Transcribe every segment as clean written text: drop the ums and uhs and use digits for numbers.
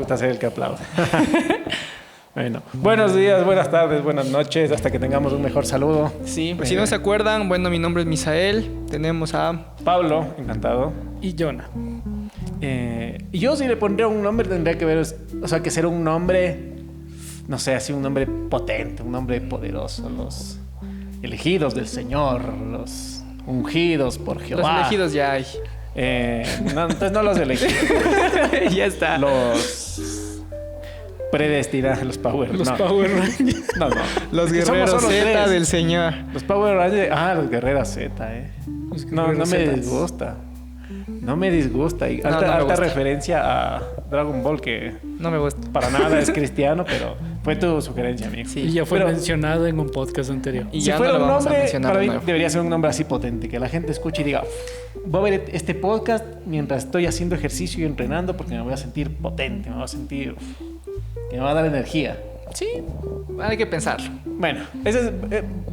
gusta ser el que aplaude. Bueno, buenos días, buenas tardes, buenas noches, hasta que tengamos un mejor saludo. Sí, pues si no se acuerdan, bueno, mi nombre es Misael. Tenemos a Pablo, encantado. Y Jonah. Y yo si le pondría un nombre tendría que ver, o sea, que ser un nombre, no sé, así un nombre potente, un nombre poderoso, los elegidos del Señor, los ungidos por Jehová. los elegidos ya hay. No, entonces no los elegidos. Ya está. Los predestinados, los Power Los no. Power Rangers. No, no. Los Es que guerreros somos solo Z tres. del Señor. Los Power Rangers. Los guerreros Z, Los No, no guerreros me Zetas. disgusta. No me disgusta. Y No, alta, no me alta gusta. referencia a Dragon Ball, que No me gusta. para nada es cristiano, pero fue tu sugerencia, amigo. Sí. Y ya fue Pero- mencionado en un podcast anterior. Y Si ya fuera no lo un vamos a nombre, mencionar para de mí nuevo. debería ser un nombre así potente, que la gente escuche y diga, voy a ver este podcast mientras estoy haciendo ejercicio y entrenando porque me voy a sentir potente, me voy a sentir que me va a dar energía. Sí, hay que pensarlo. Bueno,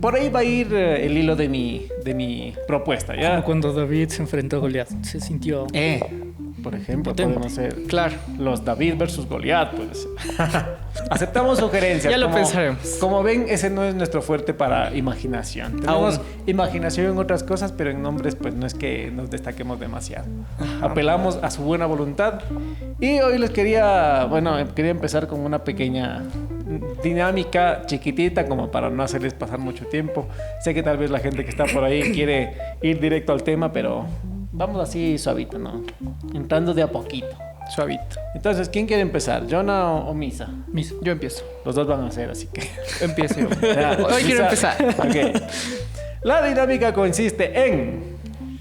por ahí va a ir el hilo de mi propuesta, Como ¿ya? cuando David se enfrentó a Goliat. Se sintió... Por ejemplo, Potente. podemos ser Claro. los David versus Goliat, pues. Aceptamos sugerencias. Ya lo pensaremos. Como ven, ese no es nuestro fuerte para imaginación. Tenemos imaginación en otras cosas, pero en nombres, pues no es que nos destaquemos demasiado. Apelamos a su buena voluntad. Y hoy quería empezar con una pequeña dinámica chiquitita, como para no hacerles pasar mucho tiempo. Sé que tal vez la gente que está por ahí quiere ir directo al tema, pero vamos así suavito, ¿no? Entrando de a poquito. Suavito. Entonces, ¿quién quiere empezar? ¿Jonah o Misa? Misa. Yo empiezo. Los dos van a hacer, así que... Empiezo yo. Ya, Hoy quiero Misa. empezar. Ok. La dinámica consiste en...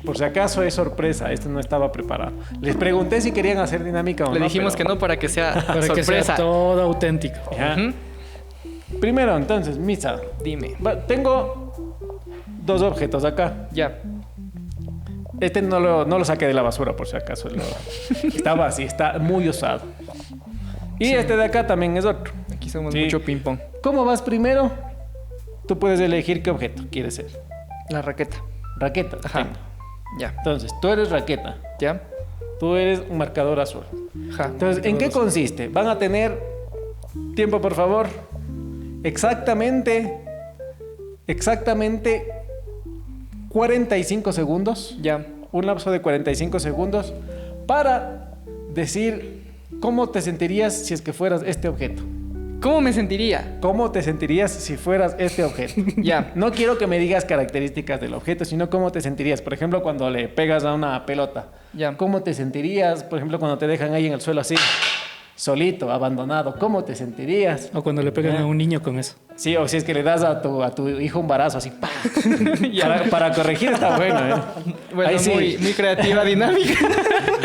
Por si acaso es sorpresa, esto no estaba preparado. Les pregunté si querían hacer dinámica o Le no. dijimos pero- que no para que sea Para que sea sorpresa. todo auténtico. Ya. Ujú. Primero, entonces, Misa. Dime. Tengo dos objetos acá. Ya. Este no lo saqué de la basura, por si acaso. Estaba así, está muy usado. Y este de acá también es otro. Aquí somos Sí. mucho ping-pong. ¿Cómo vas primero? Tú puedes elegir qué objeto quieres ser. La raqueta. Raqueta. Ajá. tengo. Ya. Entonces, tú eres raqueta. Ya. Tú eres un marcador azul. Ajá. Entonces, ¿en qué consiste? Van a tener tiempo, por favor. Exactamente 45 segundos. Ya. Un lapso de 45 segundos para decir cómo te sentirías si es que fueras este objeto. ¿Cómo me sentiría? ¿Cómo te sentirías si fueras este objeto? Ya. No quiero que me digas características del objeto, sino cómo te sentirías. Por ejemplo, cuando le pegas a una pelota. Ya. ¿Cómo te sentirías? Por ejemplo, cuando te dejan ahí en el suelo así, solito, abandonado. ¿Cómo te sentirías? O cuando le pegan a un niño con eso. Sí, o si es que le das a tu hijo un barazo así, ¡pah! Ya. Para corregir está bueno, ¿eh? Bueno, Ahí sí, muy, muy creativa dinámica.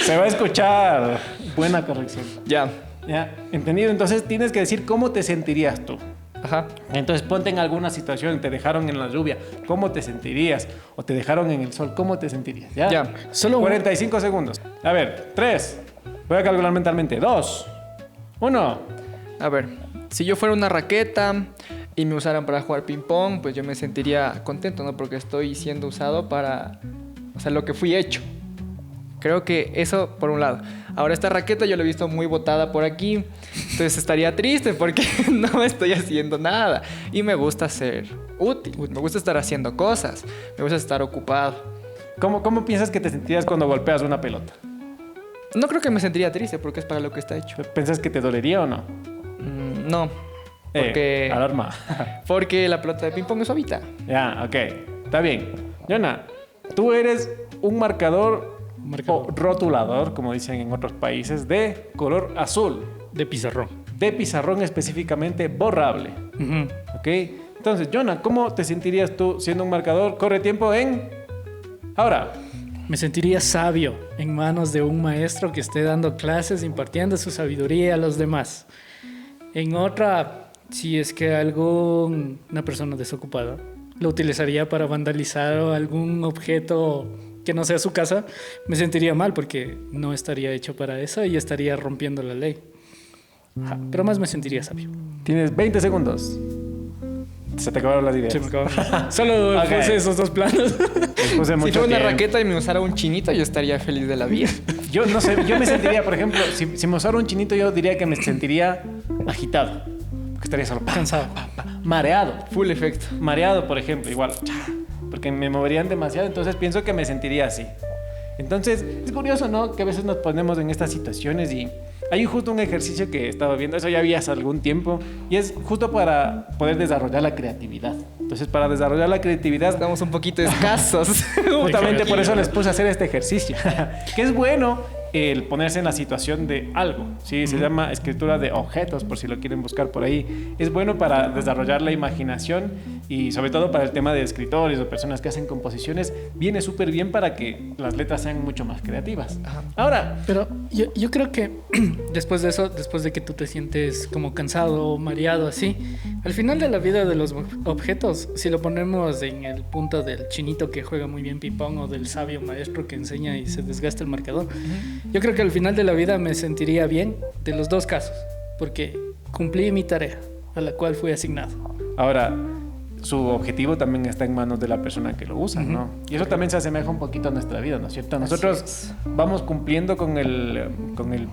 se va a escuchar buena corrección. Ya. ¿Ya? ¿Entendido? Entonces tienes que decir cómo te sentirías tú. Ajá. Entonces ponte en alguna situación, te dejaron en la lluvia, ¿cómo te sentirías? O te dejaron en el sol, ¿cómo te sentirías? ¿Ya? Ya. Solo 45 segundos. A ver, 3. Voy a calcular mentalmente. 2. 1. A ver, si yo fuera una raqueta y me usaran para jugar ping-pong, pues yo me sentiría contento, ¿no? Porque estoy siendo usado para, o sea, lo que fui hecho. Creo que eso por un lado. Ahora esta raqueta yo la he visto muy botada por aquí, entonces estaría triste porque no estoy haciendo nada. Y me gusta ser útil, me gusta estar haciendo cosas, me gusta estar ocupado. ¿Cómo piensas que te sentirías cuando golpeas una pelota? No creo que me sentiría triste porque es para lo que está hecho. ¿Piensas que te dolería o no? No, porque, Alarma. porque la pelota de ping-pong es suavita. Ya, ok. Está bien. Jonah, tú eres un marcador o rotulador, como dicen en otros países, de color azul. De pizarrón. De pizarrón específicamente borrable. Ujú. ¿Ok? Entonces, Jonah, ¿cómo te sentirías tú siendo un marcador? Corre tiempo en... Ahora. Me sentiría sabio en manos de un maestro que esté dando clases, impartiendo su sabiduría a los demás. En otra, si es que una persona desocupada lo utilizaría para vandalizar algún objeto que no sea su casa, me sentiría mal porque no estaría hecho para eso y estaría rompiendo la ley. Pero más me sentiría sabio. Tienes 20 segundos. Se te acabaron las ideas. Se me acabó. Solo Ok. puse esos dos planos. Les puse Si mucho fuera una tiempo. raqueta y me usara un chinito, yo estaría feliz de la vida. Yo no sé, yo me sentiría, por ejemplo, si me usara un chinito, yo diría que me sentiría agitado. Porque estaría solo Cansado. mareado. Full efecto. Mareado, por ejemplo, igual. Porque me moverían demasiado, entonces pienso que me sentiría así. Entonces, es curioso, ¿no? Que a veces nos ponemos en estas situaciones y hay justo un ejercicio que estaba viendo, eso ya había hace algún tiempo, y es justo para poder desarrollar la creatividad. Entonces, para desarrollar la creatividad... Estamos un poquito escasos. Justamente por eso les puse a hacer este ejercicio. Que es bueno el ponerse en la situación de algo. ¿Sí? Se llama escritura de objetos, por si lo quieren buscar por ahí. Es bueno para desarrollar la imaginación y sobre todo para el tema de escritores o personas que hacen composiciones. Viene súper bien para que las letras sean mucho más creativas. Ahora... Pero yo creo que después de eso, después de que tú te sientes como cansado o mareado así, al final de la vida de los objetos, si lo ponemos en el punto del chinito que juega muy bien ping-pong o del sabio maestro que enseña y se desgasta el marcador, yo creo que al final de la vida me sentiría bien de los dos casos, porque cumplí mi tarea a la cual fui asignado. Ahora, su objetivo también está en manos de la persona que lo usa, ¿no? Y eso también se asemeja un poquito a nuestra vida, ¿no es cierto? Nosotros vamos cumpliendo con el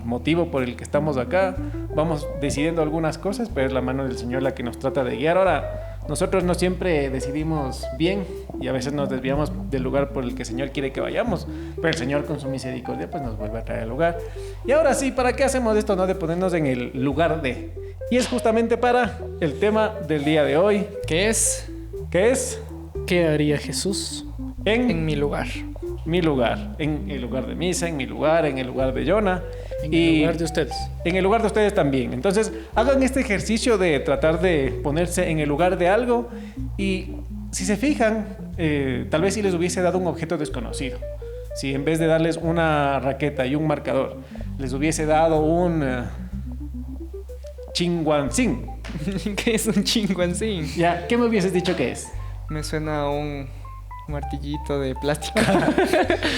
motivo por el que estamos acá, vamos decidiendo algunas cosas, pero es la mano del Señor la que nos trata de guiar. Ahora, nosotros no siempre decidimos bien y a veces nos desviamos del lugar por el que el Señor quiere que vayamos, pero el Señor con su misericordia pues nos vuelve a traer al lugar. Y ahora sí, ¿para qué hacemos esto, no? De ponernos en el lugar de... Y es justamente para el tema del día de hoy. ¿Qué es? ¿Qué es? ¿Qué haría Jesús? En mi lugar. Mi lugar. En el lugar de Misa, en mi lugar, en el lugar de Jonah. En el lugar de ustedes. En el lugar de ustedes también. Entonces, hagan este ejercicio de tratar de ponerse en el lugar de algo y si se fijan, tal vez si les hubiese dado un objeto desconocido. Si en vez de darles una raqueta y un marcador, les hubiese dado un... chinguancín. ¿Qué es un chinguancín? Ya, ¿qué me hubieses dicho que es? Me suena a un martillito de plástico.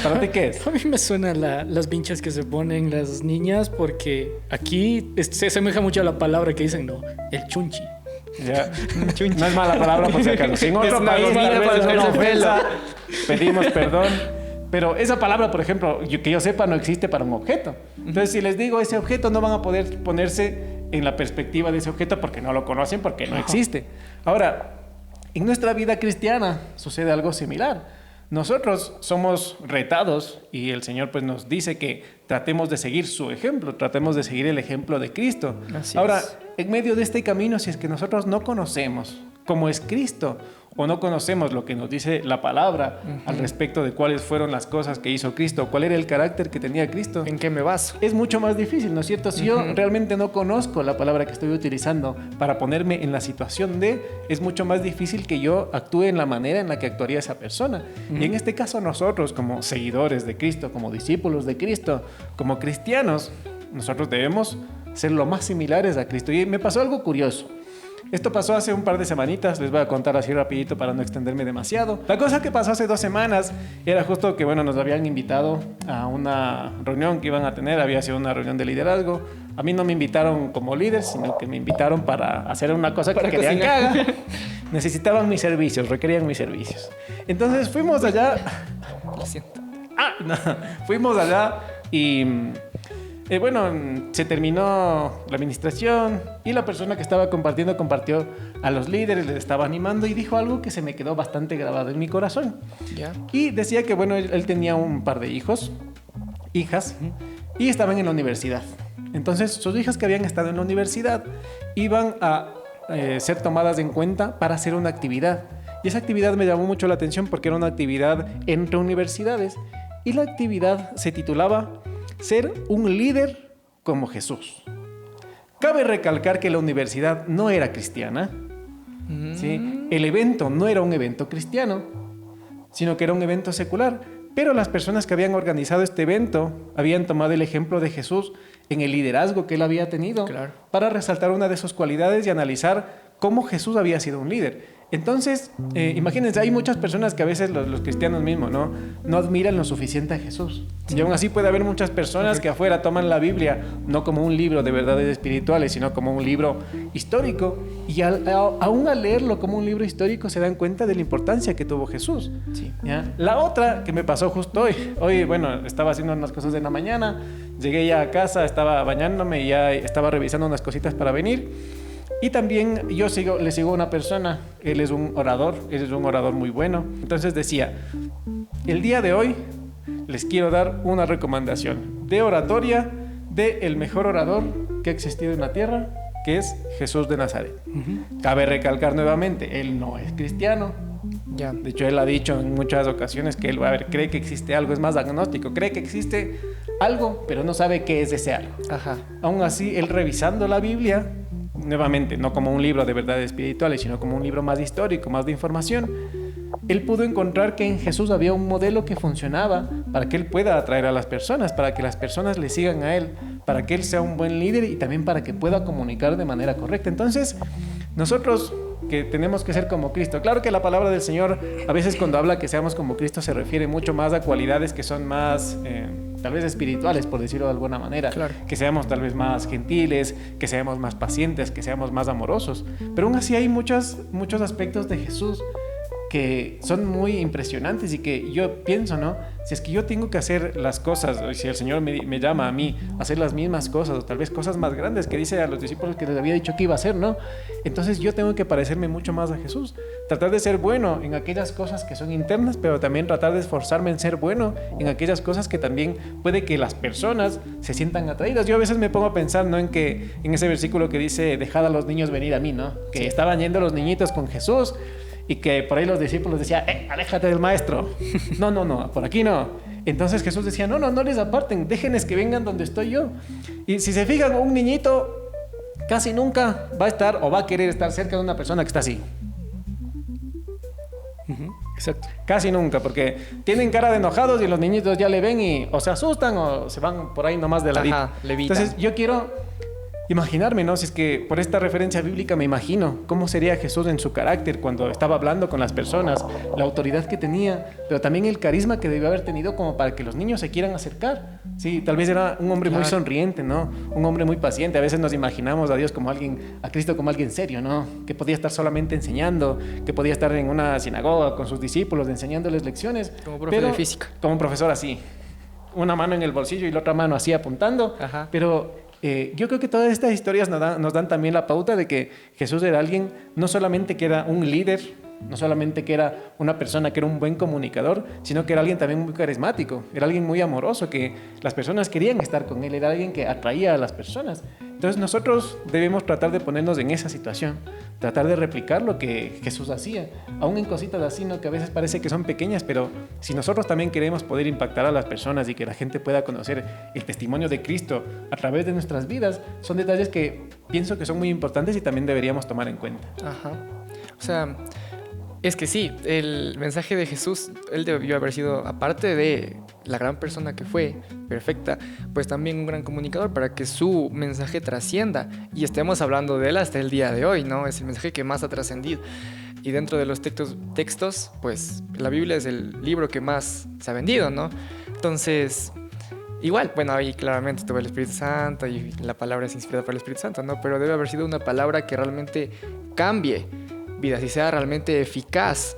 ¿Para ti qué es? A mí me suenan las vinchas que se ponen las niñas porque aquí se asemeja mucho a la palabra que dicen, no, el chunchi. Ya. No es mala palabra por si acaso. Si en otro Es una país gomina tal vez para es una hacerse ofensa, pedimos perdón. Pero esa palabra, por ejemplo, que yo sepa, no existe para un objeto. Entonces, si les digo ese objeto, no van a poder ponerse en la perspectiva de ese objeto porque no lo conocen, porque no existe. Ahora, en nuestra vida cristiana sucede algo similar. Nosotros somos retados y el Señor pues nos dice que tratemos de seguir su ejemplo, tratemos de seguir el ejemplo de Cristo. Ahora, en medio de este camino, si es que nosotros no conocemos cómo es Cristo o no conocemos lo que nos dice la palabra al respecto de cuáles fueron las cosas que hizo Cristo, cuál era el carácter que tenía Cristo, ¿en qué me baso? es mucho más difícil, ¿no es cierto? Si yo realmente no conozco la palabra que estoy utilizando para ponerme en la situación de, es mucho más difícil que yo actúe en la manera en la que actuaría esa persona. Y en este caso nosotros, como seguidores de Cristo, como discípulos de Cristo, como cristianos, nosotros debemos ser lo más similares a Cristo. Y me pasó algo curioso. Esto pasó hace un par de semanitas, les voy a contar así rapidito para no extenderme demasiado. La cosa que pasó hace 2 semanas era justo que, bueno, nos habían invitado a una reunión que iban a tener, había sido una reunión de liderazgo. A mí no me invitaron como líder, sino que me invitaron para hacer una cosa que querían que haga. Necesitaban mis servicios, requerían mis servicios. Entonces fuimos allá. Lo siento. No, fuimos allá y... bueno, se terminó la administración y la persona que estaba compartió a los líderes, les estaba animando y dijo algo que se me quedó bastante grabado en mi corazón. ¿Ya? Y decía que, bueno, él tenía un par de hijas, y estaban en la universidad. Entonces, sus hijas que habían estado en la universidad iban a ser tomadas en cuenta para hacer una actividad. Y esa actividad me llamó mucho la atención porque era una actividad entre universidades y la actividad se titulaba Ser un líder como Jesús. Cabe recalcar que la universidad no era cristiana. ¿Sí? El evento no era un evento cristiano, sino que era un evento secular. Pero las personas que habían organizado este evento habían tomado el ejemplo de Jesús en el liderazgo que él había tenido, claro, para resaltar una de sus cualidades y analizar cómo Jesús había sido un líder. Entonces, imagínense, hay muchas personas que a veces los cristianos mismos no admiran lo suficiente a Jesús. Y aún así puede haber muchas personas que afuera toman la Biblia no como un libro de verdades espirituales, sino como un libro histórico. Y aún al leerlo como un libro histórico se dan cuenta de la importancia que tuvo Jesús. Sí. ¿Ya? La otra que me pasó justo hoy, bueno, estaba haciendo unas cosas de la mañana, llegué ya a casa, estaba bañándome y ya estaba revisando unas cositas para venir. Y también le sigo a una persona, él es un orador muy bueno. Entonces decía, el día de hoy les quiero dar una recomendación de oratoria del mejor orador que ha existido en la tierra, que es Jesús de Nazaret. Cabe recalcar nuevamente, él no es cristiano. Ya. De hecho, él ha dicho en muchas ocasiones que él, cree que existe algo, es más agnóstico, cree que existe algo, pero no sabe qué es ese algo. Ajá. Aún así, él revisando la Biblia, nuevamente, no como un libro de verdades espirituales, sino como un libro más histórico, más de información, él pudo encontrar que en Jesús había un modelo que funcionaba para que él pueda atraer a las personas, para que las personas le sigan a él, para que él sea un buen líder y también para que pueda comunicar de manera correcta. Entonces, nosotros que tenemos que ser como Cristo. Claro que la palabra del Señor, a veces cuando habla que seamos como Cristo, se refiere mucho más a cualidades que son más, tal vez espirituales, por decirlo de alguna manera. Claro. Que seamos tal vez más gentiles, que seamos más pacientes, que seamos más amorosos. Pero aún así hay muchos aspectos de Jesús que son muy impresionantes y que yo pienso, ¿no? Si es que yo tengo que hacer las cosas, o si el Señor me llama a mí a hacer las mismas cosas, o tal vez cosas más grandes que dice a los discípulos que les había dicho que iba a hacer, ¿no? Entonces yo tengo que parecerme mucho más a Jesús. Tratar de ser bueno en aquellas cosas que son internas, pero también tratar de esforzarme en ser bueno en aquellas cosas que también puede que las personas se sientan atraídas. Yo a veces me pongo a pensar, ¿no? En ese versículo que dice, dejad a los niños venir a mí, ¿no? Que sí. Estaban yendo los niñitos con Jesús y que por ahí los discípulos decían, aléjate del maestro. No, por aquí no. Entonces Jesús decía, no les aparten, déjenles que vengan donde estoy yo. Y si se fijan, un niñito casi nunca va a estar o va a querer estar cerca de una persona que está así. Exacto. Casi nunca, porque tienen cara de enojados y los niñitos ya le ven y o se asustan o se van por ahí nomás de ladito. Ajá, levitan. Entonces yo quiero imaginarme, ¿no? Si es que por esta referencia bíblica me imagino cómo sería Jesús en su carácter cuando estaba hablando con las personas, la autoridad que tenía, pero también el carisma que debió haber tenido como para que los niños se quieran acercar. Sí, tal vez era un hombre muy sonriente, ¿no? Un hombre muy paciente. A veces nos imaginamos a Dios como alguien, a Cristo como alguien serio, ¿no? Que podía estar solamente enseñando, que podía estar en una sinagoga con sus discípulos enseñándoles lecciones. Como profe de física. Como un profesor así. Una mano en el bolsillo y la otra mano así apuntando. Ajá. Pero yo creo que todas estas historias nos dan también la pauta de que Jesús era alguien, no solamente que era un líder, no solamente que era una persona que era un buen comunicador, sino que era alguien también muy carismático, era alguien muy amoroso, que las personas querían estar con él, era alguien que atraía a las personas. Entonces nosotros debemos tratar de ponernos en esa situación, tratar de replicar lo que Jesús hacía, aún en cositas así, ¿no? Que a veces parece que son pequeñas, pero si nosotros también queremos poder impactar a las personas y que la gente pueda conocer el testimonio de Cristo a través de nuestras vidas, son detalles que pienso que son muy importantes y también deberíamos tomar en cuenta. Ajá. O sea, es que sí, el mensaje de Jesús, él debió haber sido, aparte de la gran persona que fue, perfecta, pues también un gran comunicador para que su mensaje trascienda y estemos hablando de él hasta el día de hoy, ¿no? Es el mensaje que más ha trascendido. Y dentro de los textos, pues la Biblia es el libro que más se ha vendido, ¿no? Entonces, igual, bueno, ahí claramente estuvo el Espíritu Santo y la palabra es inspirada por el Espíritu Santo, ¿no? Pero debe haber sido una palabra que realmente cambie vidas y sea realmente eficaz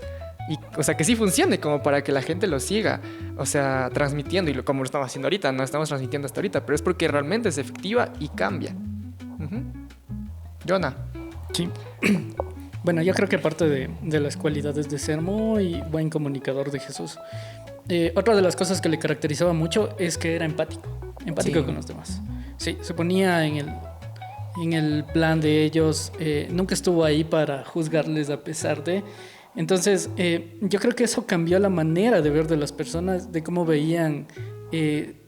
y, o sea, que sí funcione como para que la gente lo siga, o sea, transmitiendo, y como lo estamos haciendo ahorita, no estamos transmitiendo hasta ahorita, pero es porque realmente es efectiva y cambia. Jonah. Sí. Bueno, yo creo que aparte de las cualidades de ser muy buen comunicador de Jesús, otra de las cosas que le caracterizaba mucho es que era empático sí. Con los demás. Sí, se ponía en el plan de ellos, nunca estuvo ahí para juzgarles a pesar de. Entonces, yo creo que eso cambió la manera de ver de las personas, de cómo veían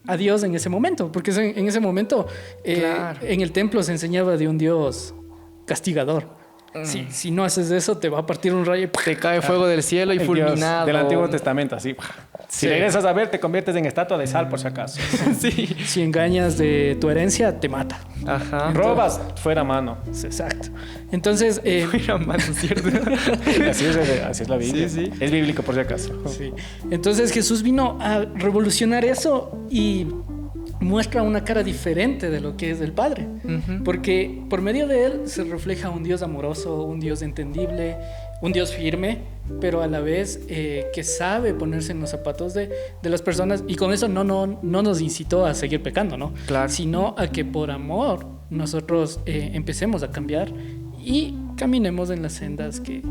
a Dios en ese momento, porque en ese momento claro. En el templo se enseñaba de un Dios castigador. Si no haces eso, te va a partir un rayo. Te cae fuego del cielo y fulminado. Dios del Antiguo Testamento, así. Si regresas a ver, te conviertes en estatua de sal, por si acaso. Sí. Si engañas de tu herencia, te mata. Ajá. Robas, fuera mano. Exacto. Entonces, Mira, mano, ¿cierto? Así es la Biblia. Sí, sí. Es bíblico, por si acaso. sí. Entonces Jesús vino a revolucionar eso y muestra una cara diferente de lo que es el Padre. Ujú. Porque por medio de él se refleja un Dios amoroso, un Dios entendible, un Dios firme, pero a la vez que sabe ponerse en los zapatos de las personas. Y con eso no nos incitó a seguir pecando, ¿no? Claro. Sino a que por amor nosotros empecemos a cambiar y caminemos en las sendas que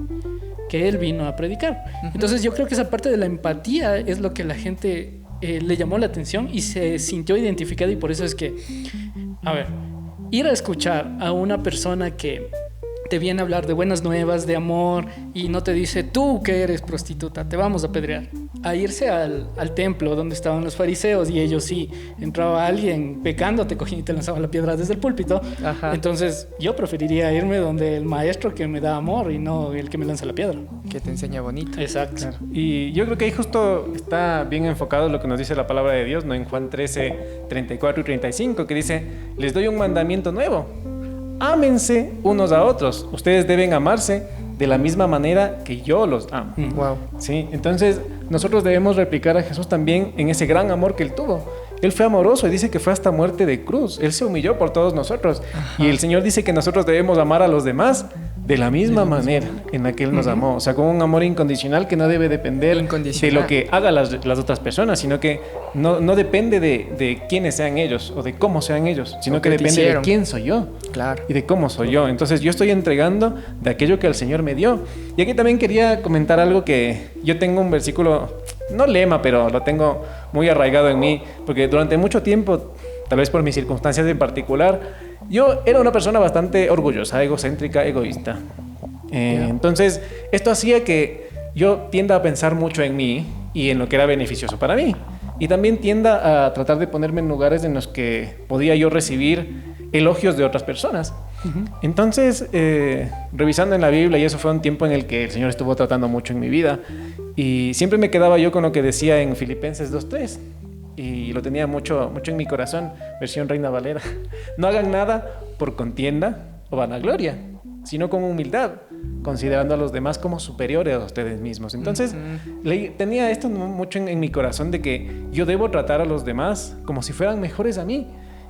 él vino a predicar. Entonces yo creo que esa parte de la empatía es lo que la gente le llamó la atención y se sintió identificada, y por eso es que, a ver, ir a escuchar a una persona que te viene a hablar de buenas nuevas, de amor, y no te dice, tú que eres prostituta, te vamos a apedrear. A irse al templo donde estaban los fariseos, y ellos sí, entraba alguien pecando, te cogían y te lanzaban la piedra desde el púlpito. Ajá. Entonces yo preferiría irme donde el maestro que me da amor y no el que me lanza la piedra. Que te enseña bonito. Exacto. Claro. Y yo creo que ahí justo está bien enfocado lo que nos dice la palabra de Dios, ¿no? En Juan 13, 34 y 35, que dice, les doy un mandamiento nuevo. Ámense unos a otros. Ustedes deben amarse de la misma manera que yo los amo. Wow. Sí, entonces nosotros debemos replicar a Jesús también en ese gran amor que él tuvo. Él fue amoroso y dice que fue hasta muerte de cruz. Él se humilló por todos nosotros. Ajá. Y el Señor dice que nosotros debemos amar a los demás de la misma manera en la que Él nos amó. O sea, con un amor incondicional que no debe depender de lo que hagan las otras personas, sino que no depende de quiénes sean ellos o de cómo sean ellos, sino que depende de quién soy yo. Claro. Y de cómo soy yo. Entonces yo estoy entregando de aquello que el Señor me dio. Y aquí también quería comentar algo que yo tengo un versículo, no lema, pero lo tengo muy arraigado en mí, porque durante mucho tiempo, tal vez por mis circunstancias en particular, yo era una persona bastante orgullosa, egocéntrica, egoísta. Entonces, esto hacía que yo tienda a pensar mucho en mí y en lo que era beneficioso para mí. Y también tienda a tratar de ponerme en lugares en los que podía yo recibir elogios de otras personas. Entonces, revisando en la Biblia, y eso fue un tiempo en el que el Señor estuvo tratando mucho en mi vida, y siempre me quedaba yo con lo que decía en Filipenses 2:3, y lo tenía mucho en mi corazón, versión Reina Valera. No hagan nada por contienda o vanagloria, sino con humildad, considerando a los demás como superiores a ustedes mismos. Entonces, tenía esto mucho en mi corazón, de que yo debo tratar a los demás como si fueran mejores a mí.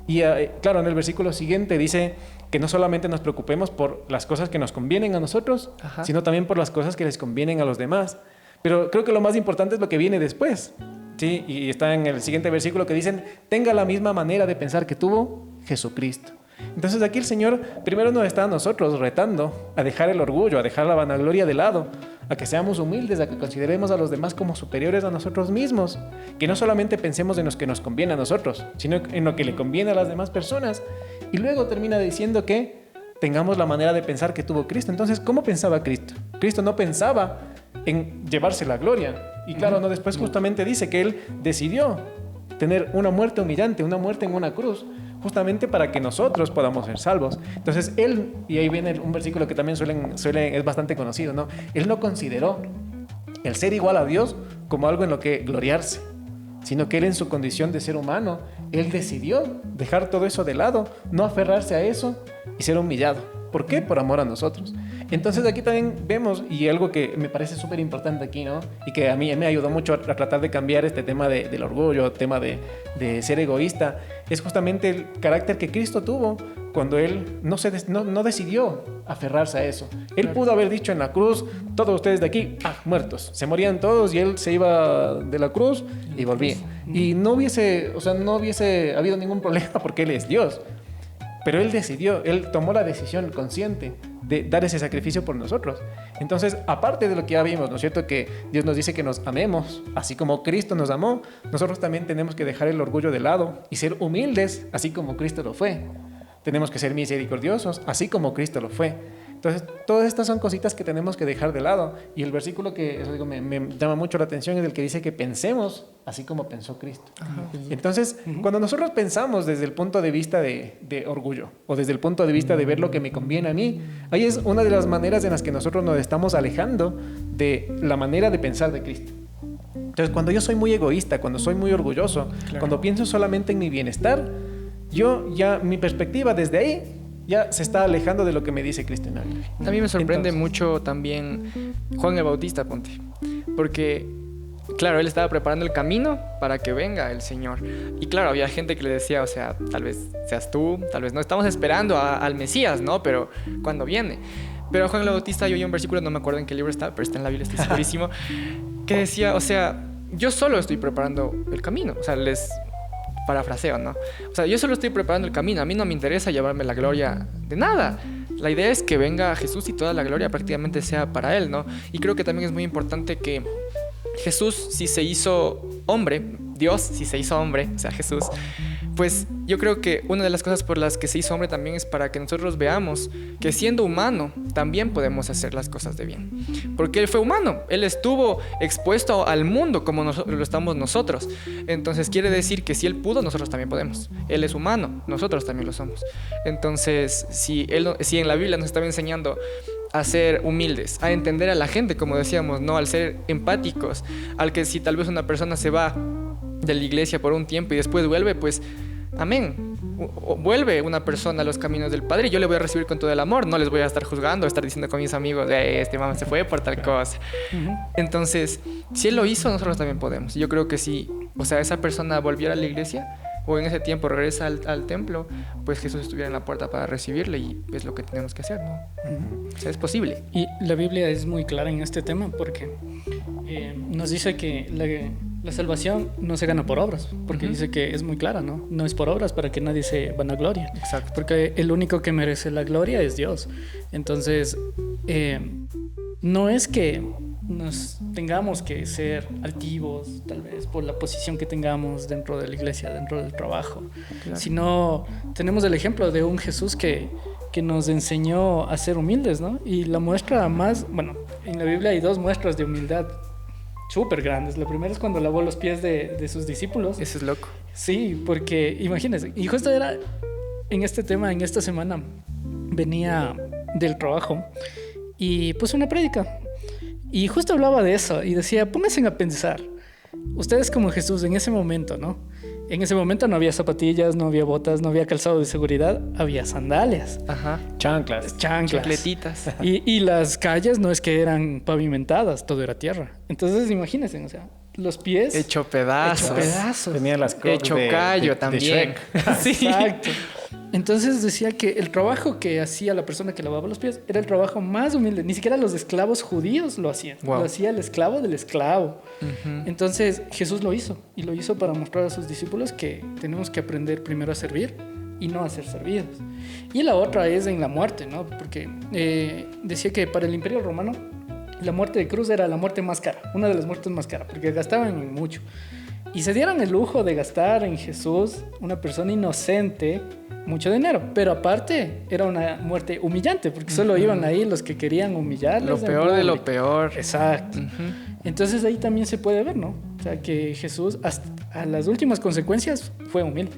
Y claro, en el versículo siguiente dice que no solamente nos preocupemos por las cosas que nos convienen a nosotros, ajá, sino también por las cosas que les convienen a los demás. Pero creo que lo más importante es lo que viene después. Sí, y está en el siguiente versículo que dicen, tenga la misma manera de pensar que tuvo Jesucristo. Entonces aquí el Señor primero nos está a nosotros retando a dejar el orgullo, a dejar la vanagloria de lado, a que seamos humildes, a que consideremos a los demás como superiores a nosotros mismos, que no solamente pensemos en lo que nos conviene a nosotros, sino en lo que le conviene a las demás personas. Y luego termina diciendo que tengamos la manera de pensar que tuvo Cristo. Entonces, ¿cómo pensaba Cristo? Cristo no pensaba en llevarse la gloria. Y claro, no, después justamente dice que Él decidió tener una muerte humillante, una muerte en una cruz, justamente para que nosotros podamos ser salvos. Entonces Él, y ahí viene un versículo que también es bastante conocido, ¿no? Él no consideró el ser igual a Dios como algo en lo que gloriarse, sino que Él, en su condición de ser humano, Él decidió dejar todo eso de lado, no aferrarse a eso y ser humillado. ¿Por qué? Por amor a nosotros. Entonces aquí también vemos, y algo que me parece súper importante aquí, ¿no? Y que a mí me ayudó mucho a tratar de cambiar este tema del orgullo, tema de ser egoísta, es justamente el carácter que Cristo tuvo cuando Él no decidió aferrarse a eso. Él pudo haber dicho en la cruz, todos ustedes de aquí, muertos. Se morían todos y Él se iba de la cruz y volvía. Y no hubiese habido ningún problema porque Él es Dios. Pero Él decidió, Él tomó la decisión consciente de dar ese sacrificio por nosotros. Entonces, aparte de lo que ya vimos, ¿no es cierto? Que Dios nos dice que nos amemos, así como Cristo nos amó, nosotros también tenemos que dejar el orgullo de lado y ser humildes, así como Cristo lo fue. Tenemos que ser misericordiosos, así como Cristo lo fue. Entonces, todas estas son cositas que tenemos que dejar de lado. Y el versículo que me llama mucho la atención es el que dice que pensemos así como pensó Cristo. Ajá. Entonces, cuando nosotros pensamos desde el punto de vista de orgullo o desde el punto de vista de ver lo que me conviene a mí, ahí es una de las maneras en las que nosotros nos estamos alejando de la manera de pensar de Cristo. Entonces, cuando yo soy muy egoísta, cuando soy muy orgulloso, cuando pienso solamente en mi bienestar, mi perspectiva desde ahí ya se está alejando de lo que me dice Cristo en la Biblia. A mí me sorprende mucho también Juan el Bautista, ponte. Porque, claro, él estaba preparando el camino para que venga el Señor. Y claro, había gente que le decía, o sea, tal vez seas tú, tal vez no. Estamos esperando al Mesías, ¿no? Pero ¿cuándo viene? Pero Juan el Bautista, yo oí un versículo, no me acuerdo en qué libro está, pero está en la Biblia, estoy segurísimo, que decía, o sea, yo solo estoy preparando el camino. O sea, les parafraseo, ¿no? O sea, yo solo estoy preparando el camino. A mí no me interesa llevarme la gloria de nada. La idea es que venga Jesús y toda la gloria prácticamente sea para Él, ¿no? Y creo que también es muy importante que Jesús, si se hizo hombre, Dios, si se hizo hombre, o sea, Jesús, pues yo creo que una de las cosas por las que se hizo hombre también es para que nosotros veamos que siendo humano también podemos hacer las cosas de bien. Porque Él fue humano, Él estuvo expuesto al mundo como lo estamos nosotros. Entonces quiere decir que si Él pudo, nosotros también podemos. Él es humano, nosotros también lo somos. Entonces, si en la Biblia nos estaba enseñando a ser humildes, a entender a la gente, como decíamos, ¿no? Al ser empáticos, al que si tal vez una persona se va de la iglesia por un tiempo y después vuelve, pues amén, vuelve una persona a los caminos del Padre y yo le voy a recibir con todo el amor, no les voy a estar juzgando, estar diciendo con mis amigos, este mamá se fue por tal cosa. Entonces, si Él lo hizo, nosotros también podemos. Yo creo que si, o sea, esa persona volviera a la iglesia o en ese tiempo regresa al templo, pues Jesús estuviera en la puerta para recibirle y es lo que tenemos que hacer, ¿no? O sea, es posible. Y la Biblia es muy clara en este tema porque nos dice que la salvación no se gana por obras, porque dice que es muy clara, ¿no? No es por obras para que nadie se vanaglorie. Exacto. Porque el único que merece la gloria es Dios. Entonces, no es que nos tengamos que ser altivos, tal vez, por la posición que tengamos dentro de la iglesia, dentro del trabajo, sino tenemos el ejemplo de un Jesús que nos enseñó a ser humildes, ¿no? Y la muestra más, bueno, en la Biblia hay dos muestras de humildad súper grandes. La primera es cuando lavó los pies de sus discípulos. Eso es loco. Sí, porque imagínense, y justo era en este tema, en esta semana, venía del trabajo y puse una prédica. Y justo hablaba de eso y decía, pónganse a pensar, ustedes como Jesús en ese momento, ¿no? En ese momento no había zapatillas, no había botas, no había calzado de seguridad, había sandalias. Ajá. Chanclas. Chicletitas. Y las calles no es que eran pavimentadas, todo era tierra. Entonces imagínense, o sea, los pies... Hecho pedazos. Tenía las Crocs hecho callo también. Sí. Exacto. Entonces decía que el trabajo que hacía la persona que lavaba los pies era el trabajo más humilde. Ni siquiera los esclavos judíos lo hacían. Wow. Lo hacía el esclavo del esclavo. Entonces Jesús lo hizo. Y lo hizo para mostrar a sus discípulos que tenemos que aprender primero a servir y no a ser servidos. Y la otra es en la muerte, ¿no? Porque decía que para el Imperio Romano la muerte de cruz era la muerte más cara. Una de las muertes más caras. Porque gastaban mucho. Y se dieron el lujo de gastar en Jesús, una persona inocente, mucho dinero. Pero aparte, era una muerte humillante, porque solo iban ahí los que querían humillarles. Lo peor de lo peor. Exacto. Entonces ahí también se puede ver, ¿no? O sea, que Jesús, hasta a las últimas consecuencias, fue humilde.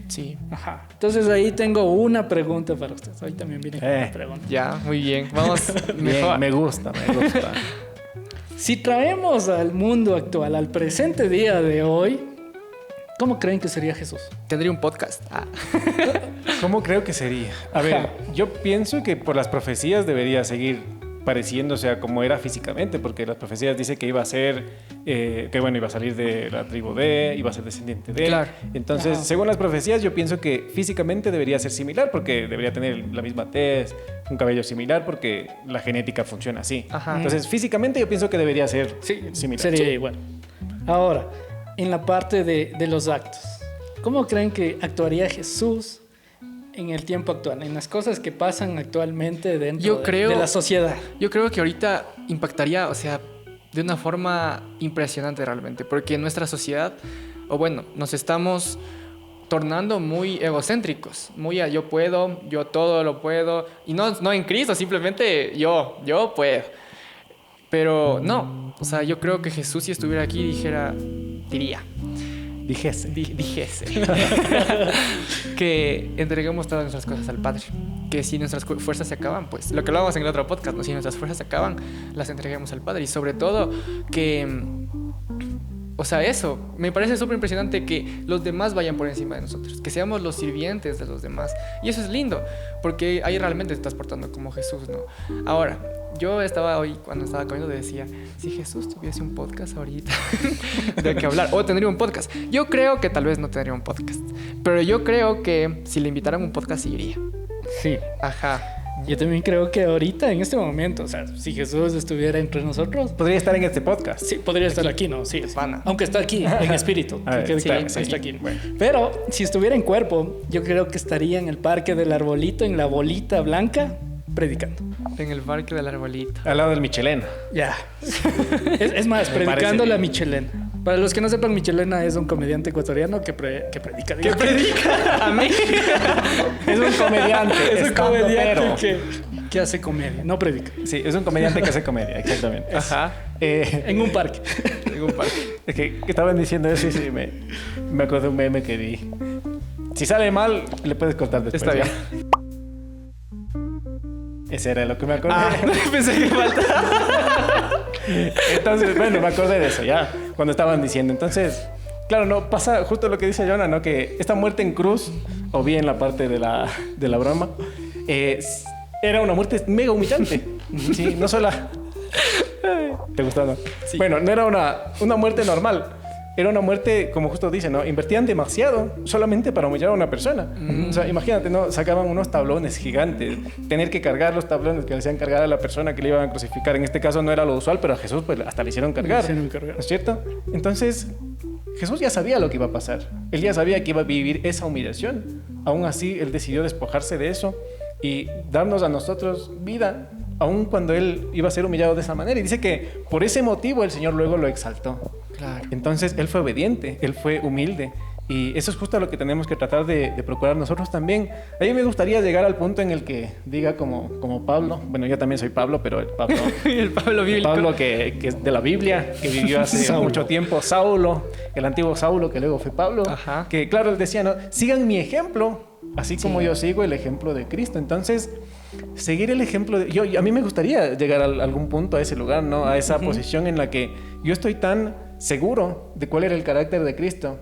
Sí. Ajá. Entonces ahí tengo una pregunta para ustedes. Ahí también viene una pregunta. Ya, muy bien. Vamos. Bien, me gusta. Si traemos al mundo actual, al presente día de hoy, ¿cómo creen que sería Jesús? Tendría un podcast. ¿Cómo creo que sería? A ver, yo pienso que por las profecías debería seguir pareciéndose a como era físicamente, porque las profecías dicen que iba a ser, iba a salir de la tribu de, iba a ser descendiente de. Claro. Entonces, según las profecías, yo pienso que físicamente debería ser similar, porque debería tener la misma tez, un cabello similar, porque la genética funciona así. Ajá. Entonces, físicamente yo pienso que debería ser similar. Sería igual. Ahora, en la parte de los actos, ¿cómo creen que actuaría Jesús en el tiempo actual, en las cosas que pasan actualmente dentro de la sociedad? Yo creo que ahorita impactaría, o sea, de una forma impresionante realmente, porque en nuestra sociedad, o bueno, nos estamos tornando muy egocéntricos, muy a yo puedo, yo todo lo puedo, y no en Cristo, simplemente yo puedo. Pero no, o sea, yo creo que Jesús, si estuviera aquí, dijese que entreguemos todas nuestras cosas al Padre, que si nuestras fuerzas se acaban, pues lo que hablábamos en el otro podcast, ¿no? Si nuestras fuerzas se acaban, las entreguemos al Padre, y sobre todo que o sea, eso, me parece súper impresionante que los demás vayan por encima de nosotros, que seamos los sirvientes de los demás. Y eso es lindo, porque ahí realmente te estás portando como Jesús, ¿no? Ahora, yo estaba hoy, cuando estaba comiendo, decía, si Jesús tuviese un podcast ahorita de qué hablar, o tendría un podcast. Yo creo que tal vez no tendría un podcast, pero yo creo que si le invitaran un podcast, sí iría. Sí. Ajá. Yo también creo que ahorita, en este momento, o sea, si Jesús estuviera entre nosotros, Podría estar en este podcast. sí, podría estar aquí, ¿no? Sí, pana. aunque está aquí, en espíritu. A ver, que quede sí, claro, sí. está aquí. Bueno. Pero si estuviera en cuerpo, yo creo que estaría en el parque del arbolito, en la bolita blanca, predicando. En el parque del arbolito. Al lado del Michelena. Ya. Es más, Me parece predicando la bien. Michelena. Para los que no sepan, Michelena es un comediante ecuatoriano que predica. ¿Qué predica? A mí. Es un comediante. Es un estando comediante pero. que hace comedia, no predica. Sí, es un comediante que hace comedia, exactamente. Ajá. En un parque. En un parque. Es que estaban diciendo eso y sí, me acuerdo de un meme que vi. Si sale mal, le puedes cortar después. Está ¿ya? bien. Ese era lo que me acordé. Pensé que faltaba. Entonces, bueno, me acordé de eso ya, cuando estaban diciendo. Entonces, claro, no pasa justo lo que dice Jonah, ¿no? Que esta muerte en cruz, o bien la parte de la broma, era una muerte mega humillante. Sí, no solo... ¿Te gustó, no? Sí. Bueno, no era una muerte normal. Era una muerte, como justo dice, ¿no? Invertían demasiado solamente para humillar a una persona. O sea, imagínate, ¿no? Sacaban unos tablones gigantes. Tener que cargar los tablones que le hacían cargar a la persona que le iban a crucificar. En este caso no era lo usual, pero a Jesús pues hasta le hicieron cargar. Le hicieron cargar. ¿No es cierto? Entonces, Jesús ya sabía lo que iba a pasar. Él ya sabía que iba a vivir esa humillación. Aún así, Él decidió despojarse de eso y darnos a nosotros vida, aun cuando Él iba a ser humillado de esa manera. Y dice que por ese motivo el Señor luego lo exaltó. Claro. Entonces Él fue obediente, Él fue humilde. Y eso es justo lo que tenemos que tratar de procurar nosotros también. A mí me gustaría llegar al punto en el que diga como Pablo. Bueno, yo también soy Pablo, pero el Pablo... El Pablo el bíblico. Pablo que es de la Biblia, que vivió hace Saulo. mucho tiempo. Saulo, el antiguo Saulo, que luego fue Pablo. Ajá. Que claro, él decía, ¿no? Sigan mi ejemplo, así como yo sigo el ejemplo de Cristo. Entonces, seguir el ejemplo de... a mí me gustaría llegar a algún punto, a ese lugar, ¿no? A esa posición en la que yo estoy tan seguro de cuál era el carácter de Cristo.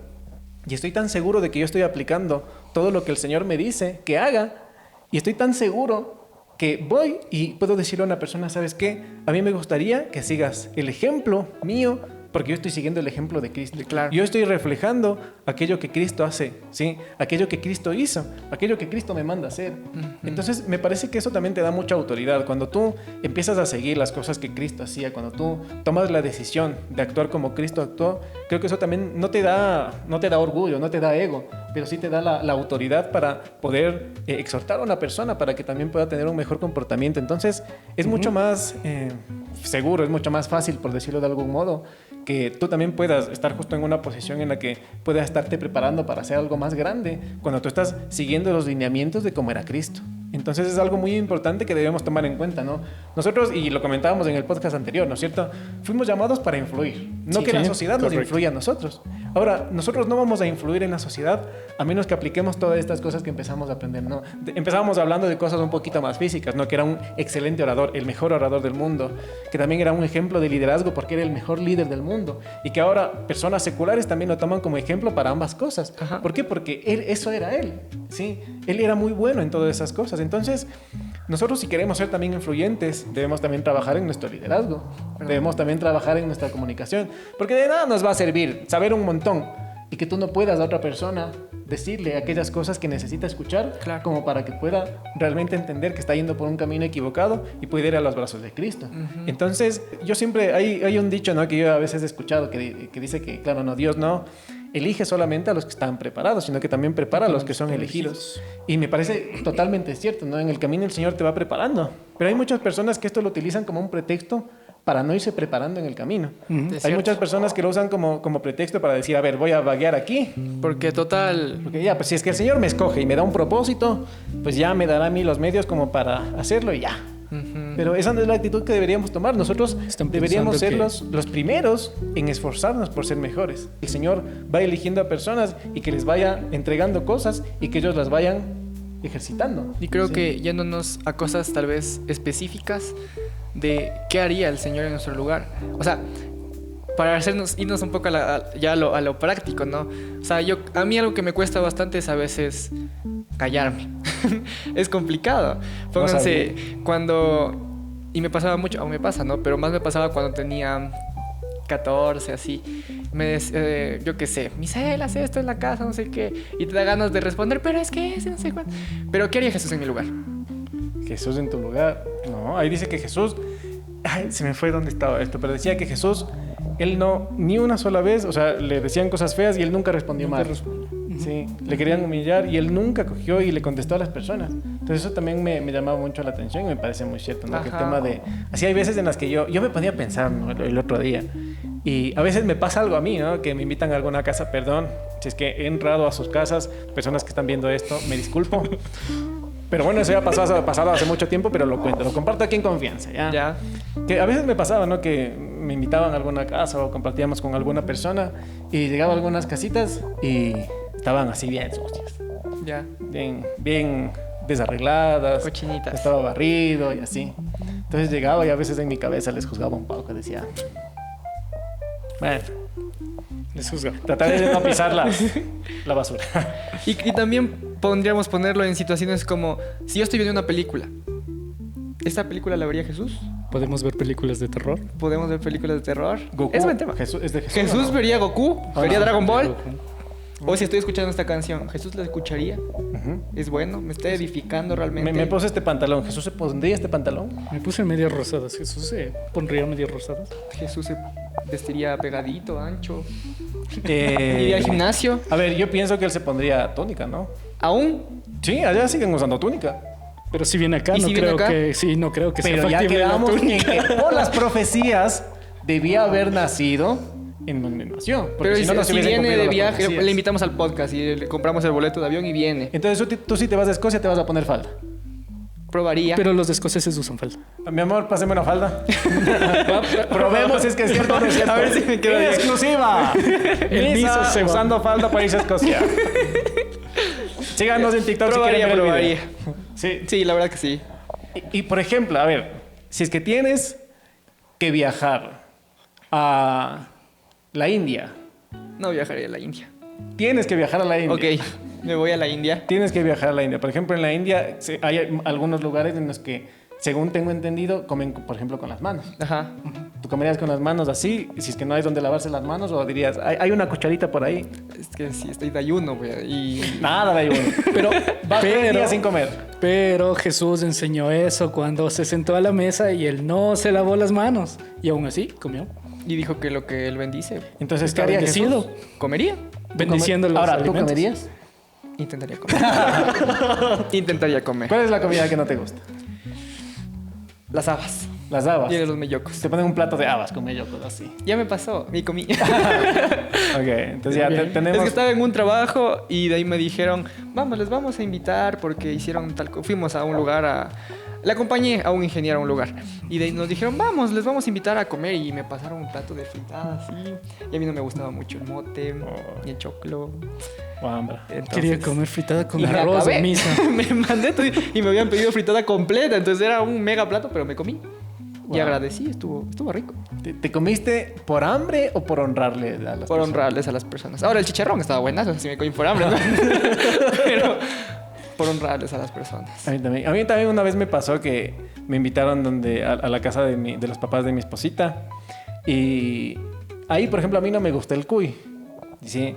Y estoy tan seguro de que yo estoy aplicando todo lo que el Señor me dice que haga. Y estoy tan seguro que voy y puedo decirle a una persona, ¿sabes qué? A mí me gustaría que sigas el ejemplo mío, porque yo estoy siguiendo el ejemplo de Cristo. Claro. Yo estoy reflejando aquello que Cristo hace, ¿sí? Aquello que Cristo hizo, aquello que Cristo me manda hacer. Entonces, me parece que eso también te da mucha autoridad. Cuando tú empiezas a seguir las cosas que Cristo hacía, cuando tú tomas la decisión de actuar como Cristo actuó, creo que eso también no te da orgullo, no te da ego, pero sí te da la autoridad para poder exhortar a una persona para que también pueda tener un mejor comportamiento. Entonces, es mucho más seguro, es mucho más fácil, por decirlo de algún modo, que tú también puedas estar justo en una posición en la que puedas estarte preparando para hacer algo más grande cuando tú estás siguiendo los lineamientos de cómo era Cristo. Entonces es algo muy importante que debemos tomar en cuenta, ¿no? Nosotros, y lo comentábamos en el podcast anterior, ¿no es cierto? Fuimos llamados para influir, no Sí, que la sí, sociedad nos correcto. influya a nosotros. Ahora, nosotros no vamos a influir en la sociedad a menos que apliquemos todas estas cosas que empezamos a aprender, ¿no? Empezábamos hablando de cosas un poquito más físicas, ¿no? Que era un excelente orador, el mejor orador del mundo, que también era un ejemplo de liderazgo porque era el mejor líder del mundo, y que ahora personas seculares también lo toman como ejemplo para ambas cosas. Ajá. ¿Por qué? Porque eso era él, ¿sí? Él era muy bueno en todas esas cosas. Entonces, nosotros, si queremos ser también influyentes, debemos también trabajar en nuestro liderazgo. Debemos también trabajar en nuestra comunicación. Porque de nada nos va a servir saber un montón y que tú no puedas a otra persona decirle aquellas cosas que necesita escuchar, Claro. como para que pueda realmente entender que está yendo por un camino equivocado y puede ir a los brazos de Cristo. Entonces, yo siempre... Hay un dicho, ¿no? Que yo a veces he escuchado que dice que, claro, no, Dios no elige solamente a los que están preparados, sino que también prepara a los que son elegidos. Y me parece totalmente cierto, ¿no? En el camino el Señor te va preparando. Pero hay muchas personas que esto lo utilizan como un pretexto para no irse preparando en el camino. Es Hay cierto. muchas personas que lo usan como pretexto para decir, a ver, voy a vaguear aquí. Porque total... Porque ya, pues si es que el Señor me escoge y me da un propósito, pues ya me dará a mí los medios como para hacerlo y ya. Pero esa no es la actitud que deberíamos tomar. Nosotros Están deberíamos ser pensando los primeros en esforzarnos por ser mejores. El Señor va eligiendo a personas y que les vaya entregando cosas y que ellos las vayan ejercitando. Y creo Sí. que yéndonos a cosas tal vez específicas de qué haría el Señor en nuestro lugar. O sea, para irnos un poco a lo práctico, ¿no? O sea, a mí algo que me cuesta bastante es a veces callarme. Es complicado. Pónganse, y me pasaba mucho, aún me pasa, ¿no? Pero más me pasaba cuando tenía 14, así. Yo qué sé, Misael, haz esto en la casa, no sé qué. Y te da ganas de responder, pero es que ese no sé cuánto. Pero ¿qué haría Jesús en mi lugar? Jesús en tu lugar. No, ahí dice que Jesús... Ay, se me fue dónde estaba esto, pero decía que Jesús, él no, ni una sola vez, o sea, le decían cosas feas y él nunca respondió mal. Sí, le querían humillar y él nunca cogió y le contestó a las personas. Entonces eso también me llamaba mucho la atención y me parece muy cierto, ¿no? Que el tema de... Así hay veces en las que yo me ponía a pensar, ¿no? el otro día. Y a veces me pasa algo a mí, ¿no? Que me invitan a alguna casa, perdón, si es que he entrado a sus casas, personas que están viendo esto, me disculpo. Pero bueno, eso ya pasado hace mucho tiempo, pero lo cuento, lo comparto aquí en confianza, ¿ya? Ya. Que a veces me pasaba, ¿no? Que me invitaban a alguna casa o compartíamos con alguna persona y llegaba a algunas casitas y estaban así bien sucias. Ya. Bien desarregladas. Cochinitas. Estaba barrido y así. Entonces llegaba y a veces en mi cabeza les juzgaba un poco, decía... Bueno, Les juzgaba. trataré de no pisar la basura. Y también podríamos ponerlo en situaciones como, si yo estoy viendo una película, ¿esta película la vería Jesús? ¿Podemos ver películas de terror? ¿Podemos ver películas de terror? Goku, Es buen tema. Jesús, ¿es de Jesús? ¿Jesús ¿no? vería Goku? ¿Vería no. Dragon Ball? O si estoy escuchando esta canción, ¿Jesús la escucharía? Ujú. ¿Es bueno? ¿Me está edificando realmente? Me puse este pantalón. ¿Jesús se pondría este pantalón? Me puse medias rosadas. Jesús se pondría medias rosadas. ¿Jesús se vestiría pegadito, ancho? ¿Iría al gimnasio? A ver, yo pienso que él se pondría túnica, ¿no? ¿Aún? Sí, allá siguen usando túnica. Pero si viene acá, ¿Y no si viene creo acá? que... Sí, no creo que sea Pero ya factible la quedamos en túnica. que por las profecías debía haber nacido en donde nació. Porque Pero si no, no se si hubiesen viene cumplido de las viaje, profecías. le invitamos al podcast y le compramos el boleto de avión y viene. Entonces tú si te vas a Escocia te vas a poner falda. Probaría. Pero los escoceses usan falda. Mi amor, páseme una falda. Probemos si es que es cierto o no es cierto. A ver si me quedo bien. ¡Exclusiva! El Misa Misa se va. usando falda para irse a Escocia. Síganos en TikTok si quieren ver el probaría. video. Sí. Sí, la verdad que sí. Y por ejemplo, a ver, si es que tienes que viajar a la India, No viajaría a la India. tienes que viajar a la India. Ok, me voy a la India. Tienes que viajar a la India. Por ejemplo, en la India hay algunos lugares en los que, según tengo entendido, comen, por ejemplo, con las manos. Ajá. ¿Tú comerías con las manos así, si es que no hay donde lavarse las manos? ¿O dirías, hay una cucharita por ahí? Es que sí, estoy de ayuno, güey. Y... Nada de ayuno. Pero, Vas 3 días sin comer. pero Jesús enseñó eso cuando se sentó a la mesa y él no se lavó las manos. Y aún así comió. y dijo que lo que él bendice, Entonces, ¿qué Está haría bendecido. Jesús? comería. Bendiciendo los Ahora, ¿tú alimentos. comerías? Intentaría comer. Intentaría comer. ¿Cuál es la comida que no te gusta? Las habas. Las habas. Y de los mellocos. Te ponen un plato de habas con mellocos así. Ya me pasó, y comí. Ok, entonces ya Bien. tenemos... Es que estaba en un trabajo y de ahí me dijeron, vamos, les vamos a invitar porque hicieron tal... Fuimos a un lugar a... Le acompañé a un ingeniero a un lugar. Y de ahí nos dijeron, vamos, les vamos a invitar a comer. Y me pasaron un plato de fritada así. Y a mí no me gustaba mucho el mote, ni el choclo. Oh, hambre. Entonces- Quería comer fritada con y me arroz acabé. en misa. Me mandé todo y me habían pedido fritada completa. Entonces era un mega plato, pero me comí. Y Wow. agradecí, estuvo rico. ¿Te comiste por hambre o por honrarle a las Por personas? honrarles a las personas. Ahora el chicharrón estaba buenazo, si me comí por hambre, ¿no? Pero por honrarles a las personas. A mí también una vez me pasó que me invitaron a la casa de los papás de mi esposita. Y ahí, por ejemplo, a mí no me gusta el cuy. Sí,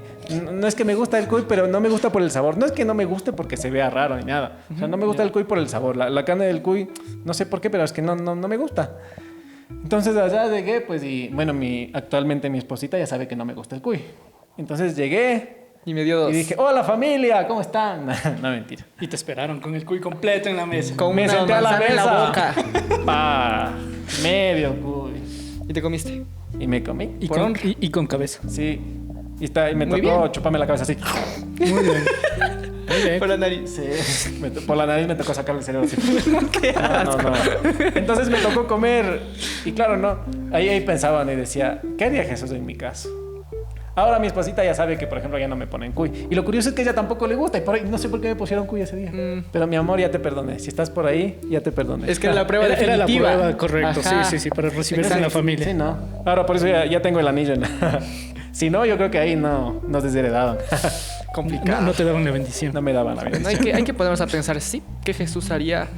no es que me gusta el cuy, pero no me gusta por el sabor. No es que no me guste porque se vea raro ni nada. O sea, no me gusta el cuy por el sabor. La carne del cuy, no sé por qué, pero es que no me gusta. Entonces allá llegué, pues, y bueno, actualmente mi esposita ya sabe que no me gusta el cuy. Entonces llegué Y me dio dos. y dije, hola familia, ¿cómo están? No, mentira. Y te esperaron con el cuy completo en la mesa. Con Me una senté a la manzana en mesa. la boca. Pa, medio cuy. ¿Y te comiste? Y me comí. Y Por con, honra. y con cabeza. Sí. Y me Muy tocó bien. chuparme la cabeza así. Muy bien. Muy bien. Por la nariz. Sí. Por la nariz me tocó sacarle el cerebro así. No. Entonces me tocó comer. Y claro, no. Ahí pensaban y decía, ¿qué haría Jesús en mi caso? Ahora mi esposita ya sabe que, por ejemplo, ya no me ponen cuy. Y lo curioso es que a ella tampoco le gusta. Y por ahí, no sé por qué me pusieron cuy ese día. Pero mi amor, ya te perdoné. Si estás por ahí, ya te perdoné. Es que era la prueba Era la definitiva. prueba, correcto. Ajá. Sí, para recibirse en la familia. Sí, no. Ahora por eso ya tengo el anillo. Si no, yo creo que ahí no nos desheredaban. Complicado. No te daban la bendición. No me daban la vida. No, hay que ponernos a pensar, sí, ¿qué Jesús haría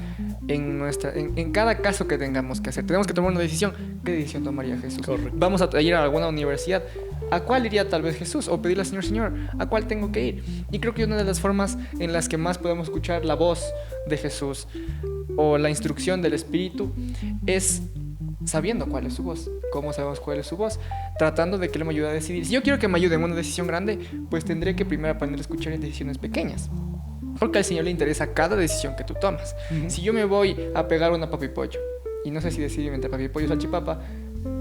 en cada caso que tengamos que hacer? Tenemos que tomar una decisión. ¿Qué decisión tomaría Jesús? Correcto. Vamos a ir a alguna universidad. ¿A cuál iría tal vez Jesús? O pedirle al Señor, ¿a cuál tengo que ir? Y creo que una de las formas en las que más podemos escuchar la voz de Jesús o la instrucción del Espíritu es sabiendo cuál es su voz. ¿Cómo sabemos cuál es su voz? Tratando de que Él me ayude a decidir. Si yo quiero que me ayude en una decisión grande, pues tendré que primero aprender a escuchar en decisiones pequeñas. Porque al Señor le interesa cada decisión que tú tomas. Si yo me voy a pegar una papipollo y no sé si decidir entre papipollo o salchipapa,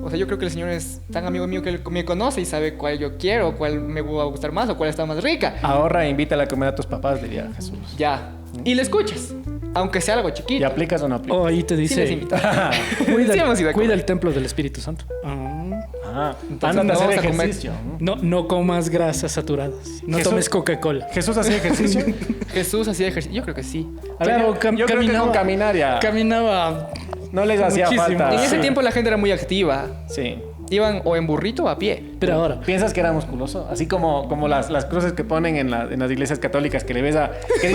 o sea, yo creo que el Señor es tan amigo mío que Él me conoce y sabe cuál yo quiero, cuál me va a gustar más o cuál está más rica. Ahorra e invítala a comer a tus papás, diría Jesús. Ya. Y le escuchas, aunque sea algo chiquito. ¿Y aplicas o no aplicas? Oh, ahí te Sí les dice, invito. cuida, Sí hemos ido a cuida comer. el templo del Espíritu Santo. Entonces, Anda a no hacer vamos a comer. ejercicio. No comas grasas saturadas. No Jesús- tomes Coca-Cola. Jesús hacía ejercicio. Jesús hacía ejercicio. Yo creo que sí. A ver, yo creo que con caminar ya Caminaba no les hacía muchísimo. falta. En ese Sí. tiempo la gente era muy activa. Sí. Iban o en burrito o a pie. Pero ahora, ¿Piensas que era musculoso? Así como las cruces que ponen en las iglesias católicas que le ves a... Que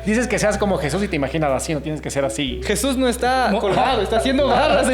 dices que seas como Jesús y te imaginas así, no tienes que ser así. Jesús no está colgado, está haciendo garras.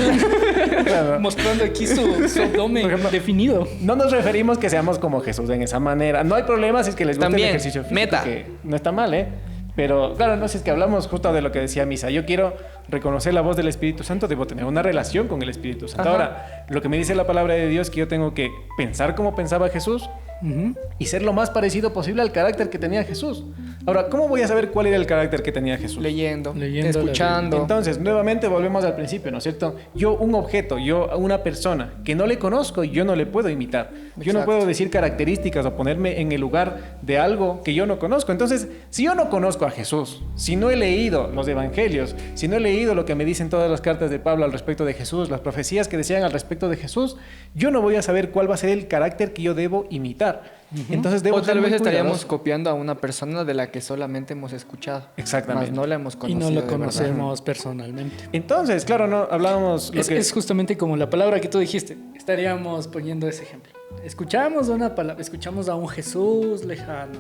Claro. mostrando aquí su abdomen Por ejemplo, definido. No nos referimos que seamos como Jesús en esa manera. No hay problema si es que les gusta También, el ejercicio físico, meta. que no está mal, ¿eh? Pero claro, no, si es que hablamos justo de lo que decía Misa. Yo quiero reconocer la voz del Espíritu Santo, debo tener una relación con el Espíritu Santo. Ajá. Ahora, lo que me dice la palabra de Dios es que yo tengo que pensar como pensaba Jesús Ujú. y ser lo más parecido posible al carácter que tenía Jesús. Ahora, ¿cómo voy a saber cuál era el carácter que tenía Jesús? Leyendo, Leyendo la escuchando. Entonces, nuevamente volvemos al principio, ¿no es cierto? Yo, un objeto, una persona que no le conozco, yo no le puedo imitar. Yo no Exacto. puedo decir características o ponerme en el lugar de algo que yo no conozco. Entonces, si yo no conozco a Jesús, si no he leído los evangelios, si no he leído lo que me dicen todas las cartas de Pablo al respecto de Jesús, las profecías que decían al respecto de Jesús, yo no voy a saber cuál va a ser el carácter que yo debo imitar. Entonces, debo O ser tal vez muy estaríamos cuidadoso. copiando a una persona de la que solamente hemos escuchado. Exactamente. Mas no la hemos Y conocido. no lo de verdad. conocemos personalmente. Entonces, claro, no hablábamos... lo que- Es justamente como la palabra que tú dijiste. Estaríamos poniendo ese ejemplo. Escuchamos una palabra, escuchamos a un Jesús lejano.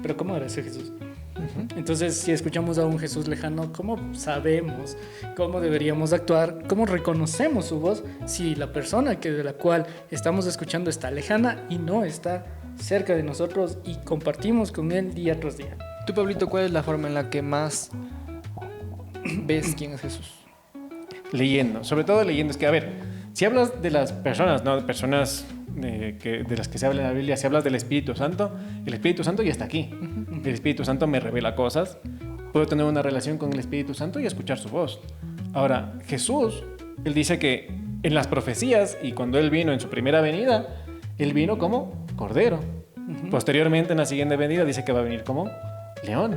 Pero ¿cómo era ese Jesús? Entonces, si escuchamos a un Jesús lejano, ¿cómo sabemos cómo deberíamos actuar? ¿Cómo reconocemos su voz si la persona de la cual estamos escuchando está lejana y no está cerca de nosotros y compartimos con él día tras día? Tú, Pablito, ¿cuál es la forma en la que más ves quién es Jesús? Leyendo, sobre todo leyendo. Es que, a ver, si hablas de las personas, ¿no? De personas de las que se habla en la Biblia, si hablas del Espíritu Santo, el Espíritu Santo ya está aquí. El Espíritu Santo me revela cosas. Puedo tener una relación con el Espíritu Santo y escuchar su voz. Ahora, Jesús, él dice que en las profecías y cuando él vino en su primera venida, él vino como cordero. Posteriormente, en la siguiente venida, dice que va a venir como león.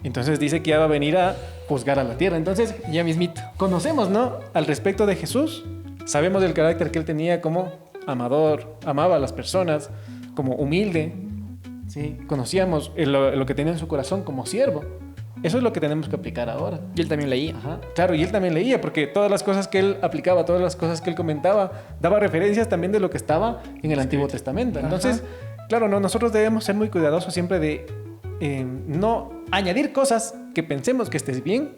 Entonces dice que ya va a venir a juzgar a la tierra. Entonces, Ya mismito. conocemos, ¿no? Al respecto de Jesús, sabemos del carácter que él tenía como amador, amaba a las personas, como humilde, ¿sí? Conocíamos lo que tenía en su corazón como siervo. Eso es lo que tenemos que aplicar ahora. Y él también leía. Ajá. Claro, y él también leía, porque todas las cosas que él aplicaba, todas las cosas que él comentaba, daba referencias también de lo que estaba en el Antiguo Testamento. Entonces, claro, no, nosotros debemos ser muy cuidadosos siempre de no añadir cosas que pensemos que estés bien,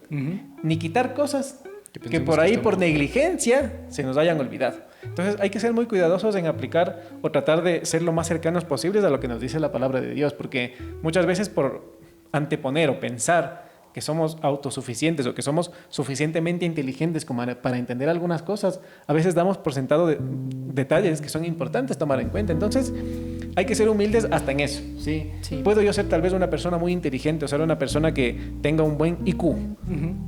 ni quitar cosas que pensemos por que ahí, estamos por negligencia, se nos hayan olvidado. Entonces hay que ser muy cuidadosos en aplicar o tratar de ser lo más cercanos posibles a lo que nos dice la palabra de Dios, porque muchas veces por anteponer o pensar que somos autosuficientes o que somos suficientemente inteligentes como para entender algunas cosas, a veces damos por sentado detalles que son importantes tomar en cuenta. Entonces, hay que ser humildes hasta en eso, ¿sí? Sí. Puedo yo ser tal vez una persona muy inteligente o ser una persona que tenga un buen IQ.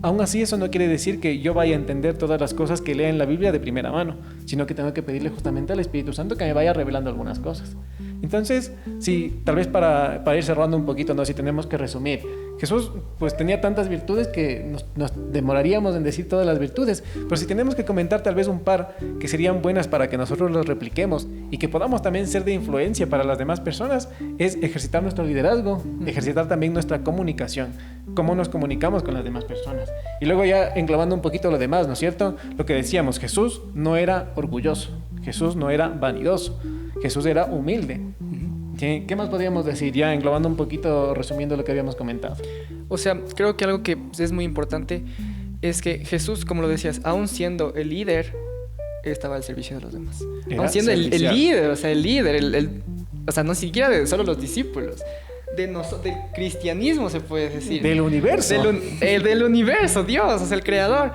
Aún así, eso no quiere decir que yo vaya a entender todas las cosas que lea en la Biblia de primera mano, sino que tengo que pedirle justamente al Espíritu Santo que me vaya revelando algunas cosas. Entonces, sí, tal vez para ir cerrando un poquito, ¿no? Si tenemos que resumir, Jesús pues tenía tantas virtudes que nos demoraríamos en decir todas las virtudes, pero si tenemos que comentar tal vez un par que serían buenas para que nosotros los repliquemos y que podamos también ser de influencia para las demás personas, es ejercitar nuestro liderazgo, ejercitar también nuestra comunicación, cómo nos comunicamos con las demás personas. Y luego ya englobando un poquito lo demás, ¿no es cierto? Lo que decíamos, Jesús no era orgulloso, Jesús no era vanidoso, Jesús era humilde. ¿Qué más podríamos decir? Ya englobando un poquito, resumiendo lo que habíamos comentado. O sea, creo que algo que es muy importante es que Jesús, como lo decías, aún siendo el líder, estaba al servicio de los demás. Era Aún siendo el servicial. líder, o sea, el líder, o sea, no siquiera de solo los discípulos, del cristianismo se puede decir. Del universo. Del universo, Dios, o sea, el creador.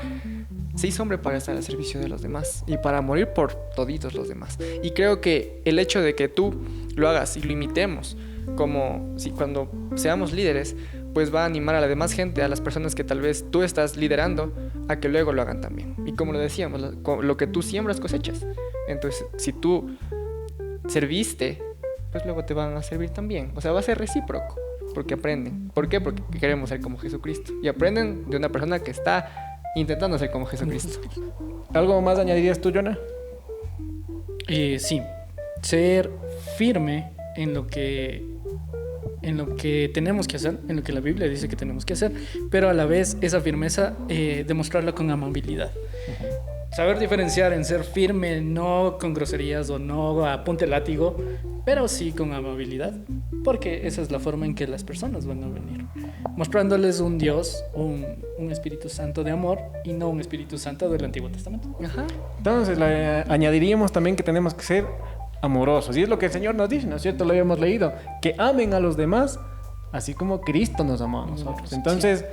Se hizo hombre para estar al servicio de los demás y para morir por toditos los demás. Y creo que el hecho de que tú lo hagas y lo imitemos, como si cuando seamos líderes, pues va a animar a la demás gente, a las personas que tal vez tú estás liderando, a que luego lo hagan también. Y como lo decíamos, lo que tú siembras cosechas. Entonces, si tú serviste, pues luego te van a servir también. O sea, va a ser recíproco, porque aprenden. ¿Por qué? Porque queremos ser como Jesucristo. Y aprenden de una persona que está intentando ser como Jesucristo. ¿Algo más añadirías tú, Jonah? Sí, ser firme en lo que tenemos que hacer, en lo que la Biblia dice que tenemos que hacer, pero a la vez esa firmeza demostrarla con amabilidad. Saber diferenciar en ser firme, no con groserías o no a punta de látigo, pero sí con amabilidad, porque esa es la forma en que las personas van a venir, mostrándoles un Dios, un Espíritu Santo de amor y no un Espíritu Santo del Antiguo Testamento. Ajá. Entonces añadiríamos también que tenemos que ser amorosos. Y es lo que el Señor nos dice, ¿no es cierto? Lo habíamos leído. Que amen a los demás así como Cristo nos amó a nosotros. Entonces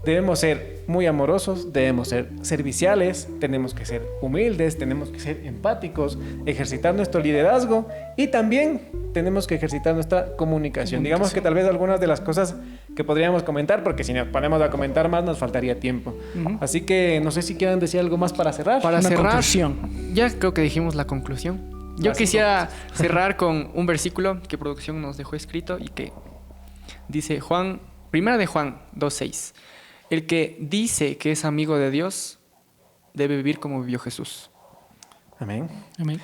debemos ser muy amorosos, debemos ser serviciales, tenemos que ser humildes, tenemos que ser empáticos, ejercitar nuestro liderazgo y también tenemos que ejercitar nuestra comunicación. Digamos que tal vez algunas de las cosas que podríamos comentar, porque si nos ponemos a comentar más nos faltaría tiempo. Así que no sé si quieran decir algo más para cerrar. Para Una cerrar, conclusión. ya creo que dijimos la conclusión. Yo quisiera cerrar con un versículo que producción nos dejó escrito y que dice Primera de Juan 2:6. El que dice que es amigo de Dios debe vivir como vivió Jesús. Amén. Amén.